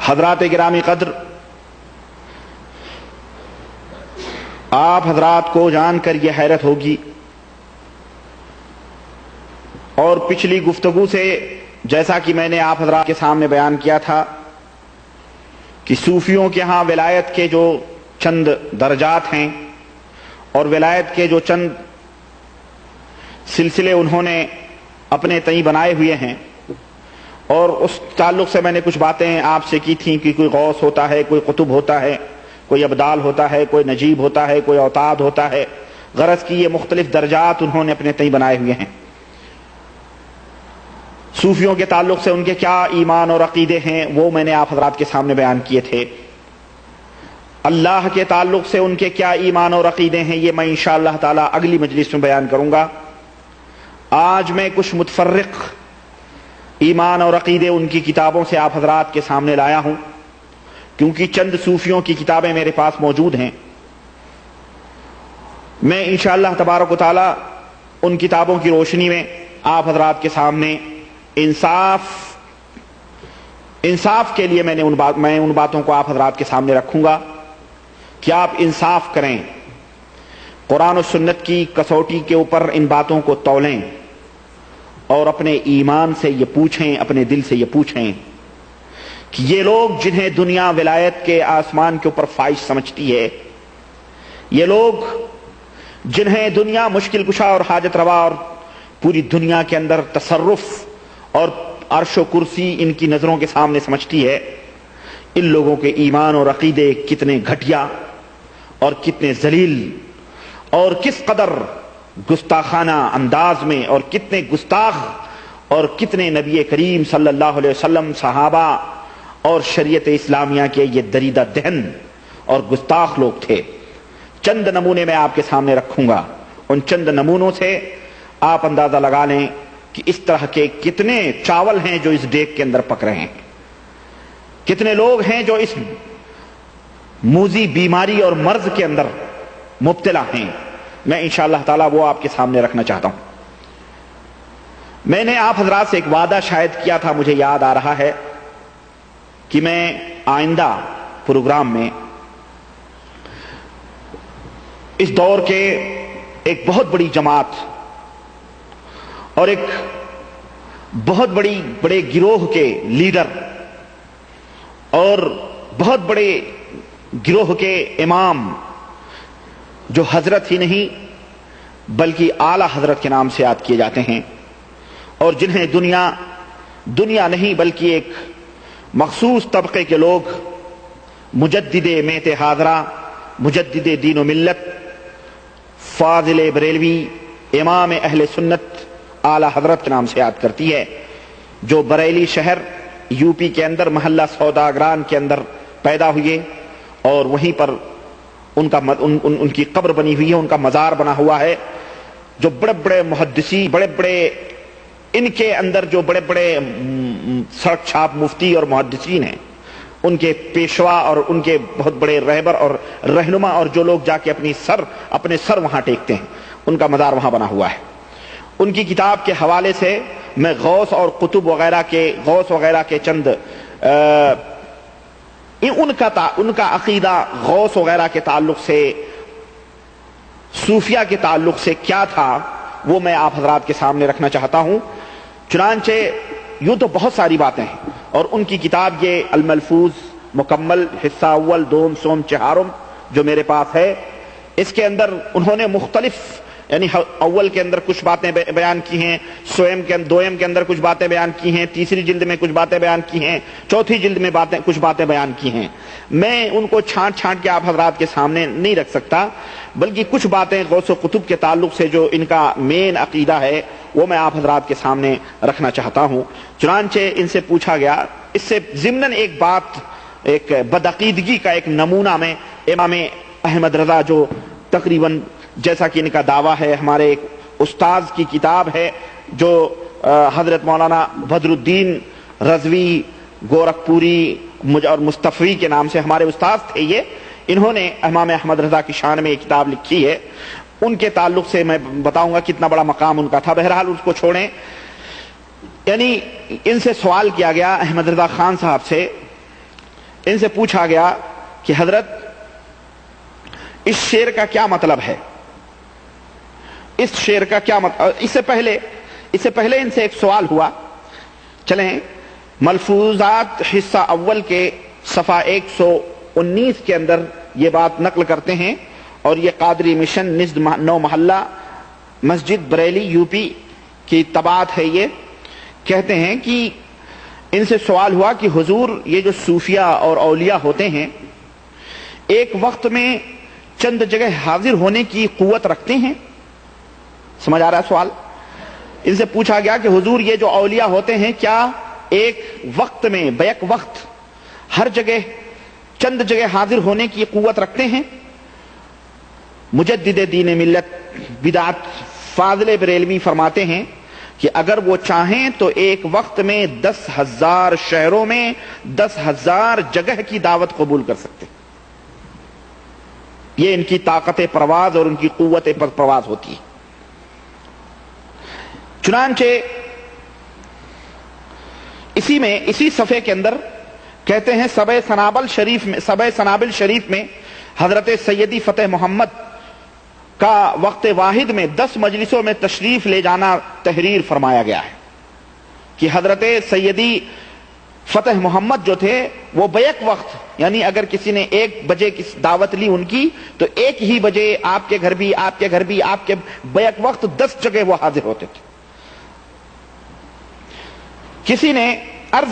حضرات گرامی قدر، آپ حضرات کو جان کر یہ حیرت ہوگی اور پچھلی گفتگو سے جیسا کہ میں نے آپ حضرات کے سامنے بیان کیا تھا کہ صوفیوں کے ہاں ولایت کے جو چند درجات ہیں اور ولایت کے جو چند سلسلے انہوں نے اپنے تئیں بنائے ہوئے ہیں، اور اس تعلق سے میں نے کچھ باتیں آپ سے کی تھیں کہ کوئی غوث ہوتا ہے، کوئی قطب ہوتا ہے، کوئی ابدال ہوتا ہے، کوئی نجیب ہوتا ہے، کوئی اوتاد ہوتا ہے، غرض کی یہ مختلف درجات انہوں نے اپنے تئیں بنائے ہوئے ہیں۔ صوفیوں کے تعلق سے ان کے کیا ایمان اور عقیدے ہیں وہ میں نے آپ حضرات کے سامنے بیان کیے تھے۔ اللہ کے تعلق سے ان کے کیا ایمان اور عقیدے ہیں یہ میں انشاءاللہ تعالی اگلی مجلس میں بیان کروں گا۔ آج میں کچھ متفرق ایمان اور عقیدے ان کی کتابوں سے آپ حضرات کے سامنے لایا ہوں، کیونکہ چند صوفیوں کی کتابیں میرے پاس موجود ہیں۔ میں انشاءاللہ تبارک و تعالی ان کتابوں کی روشنی میں آپ حضرات کے سامنے انصاف کے لیے میں ان باتوں کو آپ حضرات کے سامنے رکھوں گا کہ آپ انصاف کریں، قرآن و سنت کی کسوٹی کے اوپر ان باتوں کو تولیں اور اپنے ایمان سے یہ پوچھیں، اپنے دل سے یہ پوچھیں کہ یہ لوگ جنہیں دنیا ولایت کے آسمان کے اوپر فائش سمجھتی ہے، یہ لوگ جنہیں دنیا مشکل کشا اور حاجت روا اور پوری دنیا کے اندر تصرف اور عرش و کرسی ان کی نظروں کے سامنے سمجھتی ہے، ان لوگوں کے ایمان اور عقیدے کتنے گھٹیا اور کتنے ذلیل اور کس قدر گستاخانہ انداز میں اور کتنے گستاخ اور کتنے نبی کریم صلی اللہ علیہ وسلم، صحابہ اور شریعت اسلامیہ کے یہ دریدہ دہن اور گستاخ لوگ تھے۔ چند نمونے میں آپ کے سامنے رکھوں گا، ان چند نمونوں سے آپ اندازہ لگا لیں کہ اس طرح کے کتنے چاول ہیں جو اس دیگ کے اندر پک رہے ہیں، کتنے لوگ ہیں جو اس موذی بیماری اور مرض کے اندر مبتلا ہیں۔ میں انشاءاللہ تعالی وہ آپ کے سامنے رکھنا چاہتا ہوں۔ میں نے آپ حضرات سے ایک وعدہ شاید کیا تھا، مجھے یاد آ رہا ہے کہ میں آئندہ پروگرام میں اس دور کے ایک بہت بڑی جماعت اور ایک بہت بڑے گروہ کے لیڈر اور بہت بڑے گروہ کے امام جو حضرت ہی نہیں بلکہ اعلی حضرت کے نام سے یاد کیے جاتے ہیں، اور جنہیں دنیا نہیں بلکہ ایک مخصوص طبقے کے لوگ مجدد میت حاضرہ، مجدد دین و ملت، فاضل بریلوی، امام اہل سنت اعلی حضرت کے نام سے یاد کرتی ہے، جو بریلی شہر یو پی کے اندر محلہ سوداگران کے اندر پیدا ہوئے، اور وہیں پر ان کی قبر بنی ہوئی ہے، ان کا مزار بنا ہوا ہے۔ جو بڑے بڑے محدثی، بڑے بڑے ان کے اندر جو بڑے بڑے سڑک چھاپ مفتی اور محدثین ہیں، ان کے پیشوا اور ان کے بہت بڑے رہبر اور رہنما، اور جو لوگ جا کے اپنے سر وہاں ٹیکتے ہیں، ان کا مزار وہاں بنا ہوا ہے۔ ان کی کتاب کے حوالے سے میں غوث اور قطب وغیرہ کے چند ان کا عقیدہ غوث وغیرہ کے تعلق سے، صوفیہ کے تعلق سے کیا تھا وہ میں آپ حضرات کے سامنے رکھنا چاہتا ہوں۔ چنانچہ یوں تو بہت ساری باتیں ہیں، اور ان کی کتاب یہ الملفوظ مکمل حصہ اول دوم سوم چہارم جو میرے پاس ہے، اس کے اندر انہوں نے مختلف، یعنی اول کے اندر کچھ باتیں بیان کی ہیں، دوئم کے اندر کچھ باتیں بیان کی ہیں، تیسری جلد میں کچھ باتیں بیان کی ہیں، چوتھی جلد میں کچھ باتیں بیان کی ہیں۔ میں ان کو چھانٹ کے آپ حضرات کے سامنے نہیں رکھ سکتا، بلکہ کچھ باتیں غوث و قطب کے تعلق سے جو ان کا مین عقیدہ ہے وہ میں آپ حضرات کے سامنے رکھنا چاہتا ہوں۔ چنانچہ ان سے پوچھا گیا، اس سے ضمناً ایک بات، ایک بدعقیدگی کا ایک نمونہ میں امام احمد رضا، جو تقریباً جیسا کہ ان کا دعویٰ ہے ہمارے ایک استاذ کی کتاب ہے، جو حضرت مولانا بدر الدین رضوی گورکھپوری اور مصطفی کے نام سے ہمارے استاذ تھے، یہ انہوں نے امام احمد رضا کی شان میں ایک کتاب لکھی ہے، ان کے تعلق سے میں بتاؤں گا کتنا بڑا مقام ان کا تھا۔ بہرحال اس کو چھوڑیں، یعنی ان سے سوال کیا گیا احمد رضا خان صاحب سے ان سے پوچھا گیا کہ حضرت اس شعر کا کیا مطلب ہے، اس شعر کا کیا مطلب. اس سے پہلے ان سے ایک سوال ہوا. چلیں ملفوظات حصہ اول کے صفحہ 119 کے اندر یہ بات نقل کرتے ہیں، اور یہ قادری مشن نزد 9 محلہ مسجد بریلی یو پی کی طباعت ہے. یہ کہتے ہیں کہ ان سے سوال ہوا کہ حضور یہ جو صوفیاء اور اولیاء ہوتے ہیں ایک وقت میں چند جگہ حاضر ہونے کی قوت رکھتے ہیں؟ سمجھ آ رہا ہے سوال؟ ان سے پوچھا گیا کہ حضور یہ جو اولیاء ہوتے ہیں کیا ایک وقت میں بیک وقت ہر جگہ چند جگہ حاضر ہونے کی قوت رکھتے ہیں؟ مجدد دین ملت بدعت فاضل بریلوی فرماتے ہیں کہ اگر وہ چاہیں تو ایک وقت میں 10,000 شہروں میں 10,000 جگہ کی دعوت قبول کر سکتے. یہ ان کی طاقت پرواز اور ان کی قوت پرواز ہوتی ہے. چنانچہ اسی صفحے کے اندر کہتے ہیں سبع سنابل شریف میں حضرت سیدی فتح محمد کا وقت واحد میں 10 مجلسوں میں تشریف لے جانا تحریر فرمایا گیا ہے کہ حضرت سیدی فتح محمد جو تھے وہ بیک وقت، یعنی اگر کسی نے 1 بجے کی دعوت لی ان کی تو 1 ہی بجے آپ کے گھر بھی آپ کے بیک وقت 10 جگہ وہ حاضر ہوتے تھے. کسی نے